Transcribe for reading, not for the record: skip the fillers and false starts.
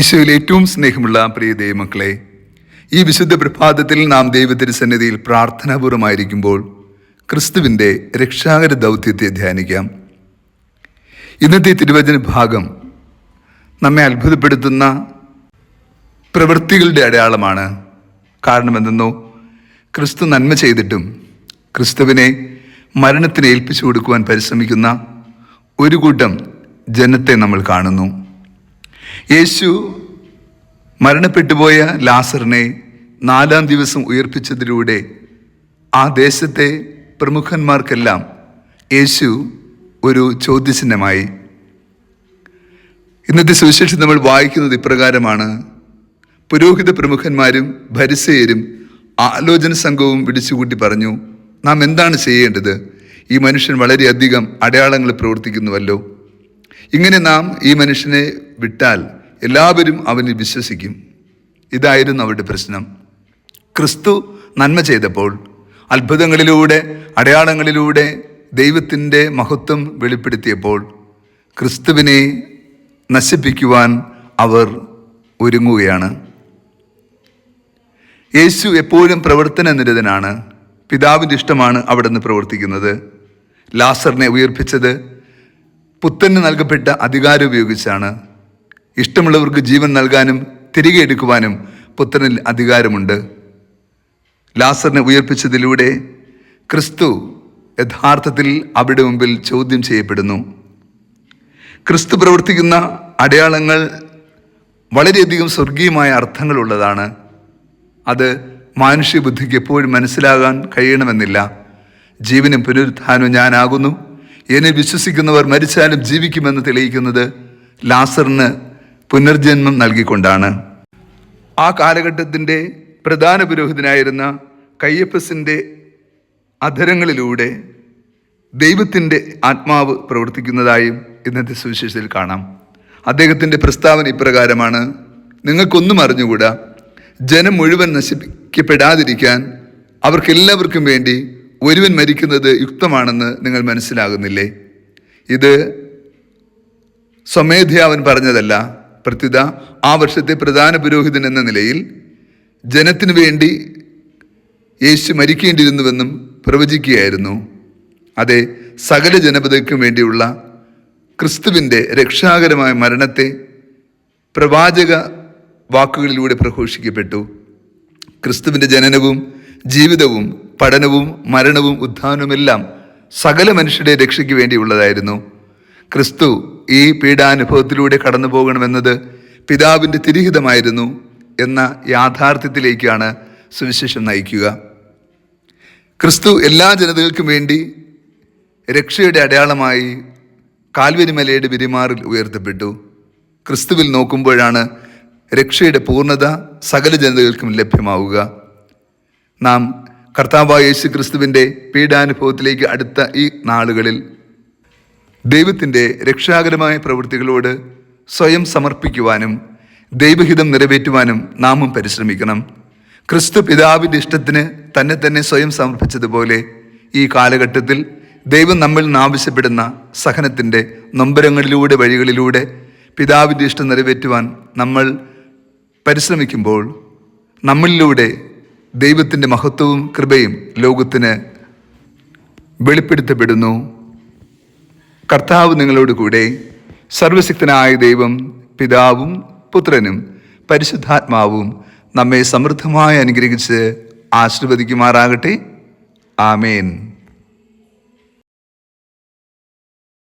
ഈശോയിൽ ഏറ്റവും സ്നേഹമുള്ള പ്രിയ ദൈവമക്കളെ, ഈ വിശുദ്ധ പ്രഭാതത്തിൽ നാം ദൈവത്തിരുസന്നിധിയിൽ പ്രാർത്ഥനാപൂർവമായിരിക്കുമ്പോൾ ക്രിസ്തുവിൻ്റെ രക്ഷാകര ദൗത്യത്തെ ധ്യാനിക്കാം. ഇന്നത്തെ തിരുവചന ഭാഗം നമ്മെ അത്ഭുതപ്പെടുത്തുന്ന പ്രവൃത്തികളുടെ അടയാളമാണ്. കാരണം എന്തെന്നോ, ക്രിസ്തു നന്മ ചെയ്തിട്ടും ക്രിസ്തുവിനെ മരണത്തിന് ഏൽപ്പിച്ചു കൊടുക്കുവാൻ പരിശ്രമിക്കുന്ന ഒരു കൂട്ടം ജനത്തെ നമ്മൾ കാണുന്നു. യേശു മരണപ്പെട്ടുപോയ ലാസറിനെ 4-ാം ദിവസം ഉയർപ്പിച്ചതിലൂടെ ആ ദേശത്തെ പ്രമുഖന്മാർക്കെല്ലാം യേശു ഒരു ചോദ്യചിഹ്നമായി. ഇന്നത്തെ സുവിശേഷം നമ്മൾ വായിക്കുന്നത് ഇപ്രകാരമാണ്: പുരോഹിത പ്രമുഖന്മാരും ഫരിസേയരും ആലോചന സംഘവും വിളിച്ചുകൂട്ടി പറഞ്ഞു, നാം എന്താണ് ചെയ്യേണ്ടത്? ഈ മനുഷ്യൻ വളരെയധികം അടയാളങ്ങൾ പ്രവർത്തിക്കുന്നുവല്ലോ. ഇങ്ങനെ നാം ഈ മനുഷ്യനെ വിട്ടാൽ എല്ലാവരും അവനിൽ വിശ്വസിക്കും. ഇതായിരുന്നു അവരുടെ പ്രശ്നം. ക്രിസ്തു നന്മ ചെയ്തപ്പോൾ, അത്ഭുതങ്ങളിലൂടെ അടയാളങ്ങളിലൂടെ ദൈവത്തിൻ്റെ മഹത്വം വെളിപ്പെടുത്തിയപ്പോൾ ക്രിസ്തുവിനെ നശിപ്പിക്കുവാൻ അവർ ഒരുങ്ങുകയാണ്. യേശു എപ്പോഴും പ്രവർത്തന നിരതനാണ്. പിതാവിൻ്റെ ഇഷ്ടമാണ് അവിടെ നിന്ന് പ്രവർത്തിക്കുന്നത്. ലാസറിനെ ഉയർപ്പിച്ചത് പുത്രന് നൽകപ്പെട്ട അധികാരം ഉപയോഗിച്ചാണ്. ഇഷ്ടമുള്ളവർക്ക് ജീവൻ നൽകാനും തിരികെ എടുക്കുവാനും പുത്രനിൽ അധികാരമുണ്ട്. ലാസറിനെ ഉയർപ്പിച്ചതിലൂടെ ക്രിസ്തു യഥാർത്ഥത്തിൽ അവിടെ മുമ്പിൽ ചോദ്യം ചെയ്യപ്പെടുന്നു. ക്രിസ്തു പ്രവർത്തിക്കുന്ന അടയാളങ്ങൾ വളരെയധികം സ്വർഗീയമായ അർത്ഥങ്ങളുള്ളതാണ്. അത് മാനുഷ്യ ബുദ്ധിക്ക് എപ്പോഴും മനസ്സിലാകാൻ കഴിയണമെന്നില്ല. ജീവനും പുനരുത്ഥാനവും ഞാനാകുന്നു, എന്നെ വിശ്വസിക്കുന്നവർ മരിച്ചാലും ജീവിക്കുമെന്ന് തെളിയിക്കുന്നത് ലാസറിന് പുനർജന്മം നൽകിക്കൊണ്ടാണ്. ആ കാലഘട്ടത്തിൻ്റെ പ്രധാന പുരോഹിതനായിരുന്ന കയ്യപ്പസിൻ്റെ അധരങ്ങളിലൂടെ ദൈവത്തിൻ്റെ ആത്മാവ് പ്രവർത്തിക്കുന്നതായും ഇന്നത്തെ സുവിശേഷത്തിൽ കാണാം. അദ്ദേഹത്തിൻ്റെ പ്രസ്താവന ഇപ്രകാരമാണ്: നിങ്ങൾക്കൊന്നും അറിഞ്ഞുകൂടാ, ജനം മുഴുവൻ നശിപ്പിക്കപ്പെടാതിരിക്കാൻ അവർക്കെല്ലാവർക്കും വേണ്ടി ഒരുവൻ മരിക്കുന്നത് യുക്തമാണെന്ന് നിങ്ങൾ മനസ്സിലാകുന്നില്ലേ? ഇത് സ്വമേധയാ അവൻ പറഞ്ഞതല്ല. പ്രത്യുത ആ വർഷത്തെ പ്രധാന പുരോഹിതൻ എന്ന നിലയിൽ ജനത്തിനു വേണ്ടി യേശു മരിക്കേണ്ടിയിരുന്നുവെന്നും പ്രവചിക്കുകയായിരുന്നു. അതെ, സകല ജനപദയ്ക്കും വേണ്ടിയുള്ള ക്രിസ്തുവിൻ്റെ രക്ഷാകരമായ മരണത്തെ പ്രവാചക വാക്കുകളിലൂടെ പ്രഘോഷിക്കപ്പെട്ടു. ക്രിസ്തുവിൻ്റെ ജനനവും ജീവിതവും പഠനവും മരണവും ഉത്ഥാനവുമെല്ലാം സകല മനുഷ്യരുടെ രക്ഷയ്ക്ക് വേണ്ടിയുള്ളതായിരുന്നു. ക്രിസ്തു ഈ പീഡാനുഭവത്തിലൂടെ കടന്നു പോകണമെന്നത് പിതാവിൻ്റെ തിരിഹിതമായിരുന്നു എന്ന യാഥാർത്ഥ്യത്തിലേക്കാണ് സുവിശേഷം നയിക്കുക. ക്രിസ്തു എല്ലാ ജനതകൾക്കും വേണ്ടി രക്ഷയുടെ അടയാളമായി കാൽവരി മലയുടെ വിരിമാറിൽ ഉയർത്തപ്പെട്ടു. ക്രിസ്തുവിൽ നോക്കുമ്പോഴാണ് രക്ഷയുടെ പൂർണ്ണത സകല ജനതകൾക്കും ലഭ്യമാവുക. നാം കർത്താവായ യേശു ക്രിസ്തുവിൻ്റെ പീഡാനുഭവത്തിലേക്ക് അടുത്ത ഈ നാളുകളിൽ ദൈവത്തിൻ്റെ രക്ഷാകരമായ പ്രവൃത്തികളോട് സ്വയം സമർപ്പിക്കുവാനും ദൈവഹിതം നിറവേറ്റുവാനും നാമും പരിശ്രമിക്കണം. ക്രിസ്തു പിതാവിൻ്റെ ഇഷ്ടത്തിന് തന്നെ സ്വയം സമർപ്പിച്ചതുപോലെ ഈ കാലഘട്ടത്തിൽ ദൈവം നമ്മളിൽ നിന്ന് ആവശ്യപ്പെടുന്ന സഹനത്തിൻ്റെ നൊമ്പരങ്ങളിലൂടെ വഴികളിലൂടെ പിതാവിൻ്റെ ഇഷ്ടം നിറവേറ്റുവാൻ നമ്മൾ പരിശ്രമിക്കുമ്പോൾ നമ്മളിലൂടെ ദൈവത്തിൻ്റെ മഹത്വവും കൃപയും ലോകത്തിന് വെളിപ്പെടുത്തപ്പെടുന്നു. കർത്താവ് നിങ്ങളോട് കൂടെ. സർവശക്തനായ ദൈവം പിതാവും പുത്രനും പരിശുദ്ധാത്മാവും നമ്മെ സമൃദ്ധമായി അനുഗ്രഹിച്ച് ആശീർവദിക്കുമാറാകട്ടെ. ആമേൻ.